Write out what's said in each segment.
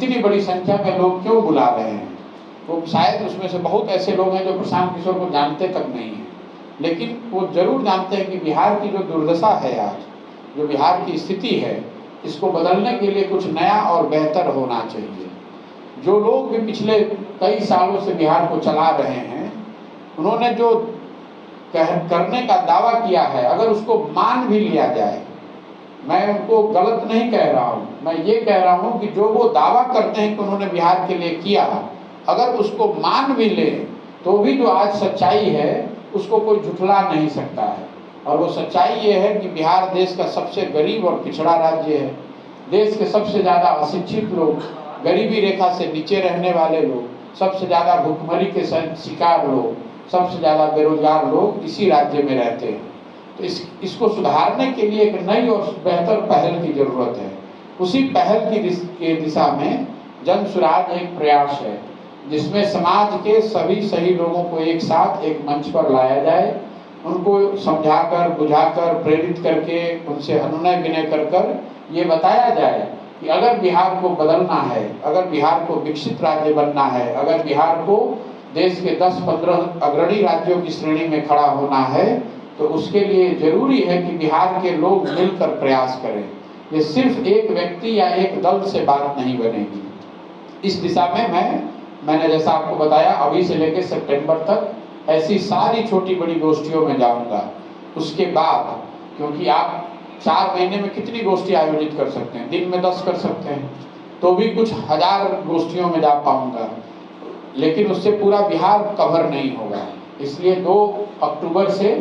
इतनी बड़ी संख्या में लोग क्यों बुला रहे हैं? तो शायद उसमें से बहुत ऐसे लोग हैं जो प्रशांत किशोर को जानते तक नहीं हैं, लेकिन वो जरूर जानते हैं कि बिहार की जो दुर्दशा है आज, जो बिहार की स्थिति है, इसको बदलने के लिए कुछ नया और बेहतर होना चाहिए। जो लोग भी पिछले कई सालों से बिहार को चला रहे हैं, उन्होंने जो करने का दावा किया है, अगर उसको मान भी लिया जाए, मैं उनको गलत नहीं कह रहा हूँ, मैं ये कह रहा हूँ कि जो वो दावा करते हैं कि उन्होंने बिहार के लिए किया, अगर उसको मान भी ले तो भी जो आज सच्चाई है उसको कोई झुठला नहीं सकता है। और वो सच्चाई ये है कि बिहार देश का सबसे गरीब और पिछड़ा राज्य है। देश के सबसे ज़्यादा अशिक्षित लोग, गरीबी रेखा से नीचे रहने वाले लोग, सबसे ज़्यादा भुखमरी के शिकार लोग, सबसे ज़्यादा बेरोजगार लोग इसी राज्य में रहते हैं। तो इसको सुधारने के लिए एक नई और बेहतर पहल की ज़रूरत है। उसी पहल की दिशा में जन सुराज एक प्रयास है, जिसमें समाज के सभी सही लोगों को एक साथ एक मंच पर लाया जाए, उनको समझाकर, बुझाकर, प्रेरित करके, उनसे अनुनय विनय कर ये बताया जाए कि अगर बिहार को बदलना है, अगर बिहार को विकसित राज्य बनना है, अगर बिहार को देश के 10-15 अग्रणी राज्यों की श्रेणी में खड़ा होना है, तो उसके लिए जरूरी है कि बिहार के लोग मिलकर प्रयास करें। ये सिर्फ एक व्यक्ति या एक दल से बात नहीं बनेगी। इस दिशा में मैंने जैसा आपको बताया, अभी से लेकर सितंबर तक ऐसी सारी छोटी बड़ी गोष्ठियों में जाऊंगा। उसके बाद, क्योंकि आप 4 महीने में कितनी गोष्ठी आयोजित कर सकते हैं? दिन में 10 कर सकते हैं, तो भी कुछ 1000 गोष्ठियों में जा पाऊंगा, लेकिन उससे पूरा बिहार कवर नहीं होगा। इसलिए 2 अक्टूबर से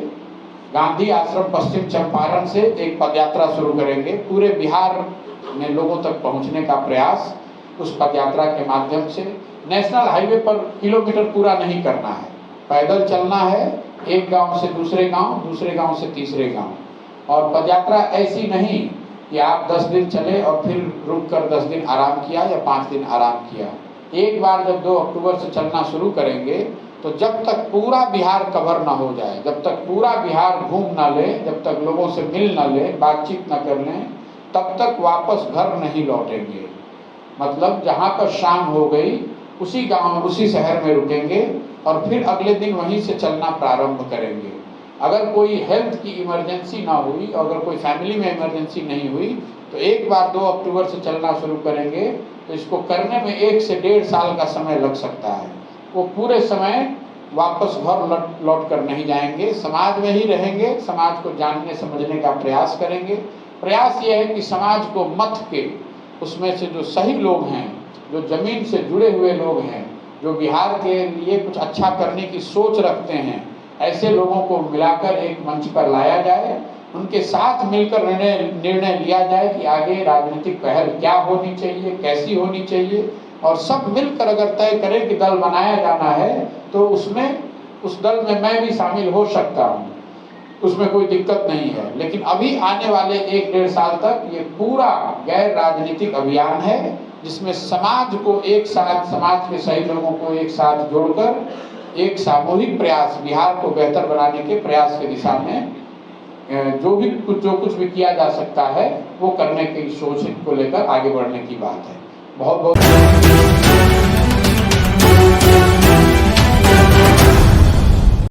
गांधी आश्रम पश्चिम चंपारण से एक पदयात्रा शुरू करेंगे। पूरे बिहार में लोगों तक पहुंचने का प्रयास उस पदयात्रा के माध्यम से। नेशनल हाईवे पर किलोमीटर पूरा नहीं करना है, पैदल चलना है, एक गांव से दूसरे गांव से तीसरे गांव। और पदयात्रा ऐसी नहीं कि आप 10 दिन चले और फिर रुक कर 10 दिन आराम किया या 5 दिन आराम किया। एक बार जब 2 अक्टूबर से चलना शुरू करेंगे, तो जब तक पूरा बिहार कवर ना हो जाए, जब तक पूरा बिहार घूम ना ले, जब तक लोगों से मिल ना ले, बातचीत ना कर लें, तब तक वापस घर नहीं लौटेंगे। मतलब जहाँ पर शाम हो गई उसी गांव, उसी शहर में रुकेंगे और फिर अगले दिन वहीं से चलना प्रारंभ करेंगे। अगर कोई हेल्थ की इमरजेंसी ना हुई, अगर कोई फैमिली में इमरजेंसी नहीं हुई, तो एक बार 2 अक्टूबर से चलना शुरू करेंगे, तो इसको करने में 1 से 1.5 साल का समय लग सकता है। वो पूरे समय वापस घर लौट कर नहीं जाएंगे, समाज में ही रहेंगे, समाज को जानने समझने का प्रयास करेंगे। प्रयास ये है कि समाज को मत के उसमें से जो सही लोग हैं, जो जमीन से जुड़े हुए लोग हैं, जो बिहार के लिए कुछ अच्छा करने की सोच रखते हैं, ऐसे लोगों को मिलाकर एक मंच पर लाया जाए, उनके साथ मिलकर निर्णय लिया जाए कि आगे राजनीतिक पहल क्या होनी चाहिए, कैसी होनी चाहिए। और सब मिलकर अगर तय करें कि दल बनाया जाना है, तो उसमें उस दल में मैं भी शामिल हो सकता हूँ, उसमें कोई दिक्कत नहीं है। लेकिन अभी आने वाले 1-1.5 साल तक ये पूरा गैर राजनीतिक अभियान है, जिसमें समाज को एक साथ, समाज के सही लोगों को एक साथ जोड़कर एक सामूहिक प्रयास, बिहार को बेहतर बनाने के प्रयास की दिशा में जो कुछ भी किया जा सकता है, वो करने की सोच को लेकर आगे बढ़ने की बात है। बहुत बहुत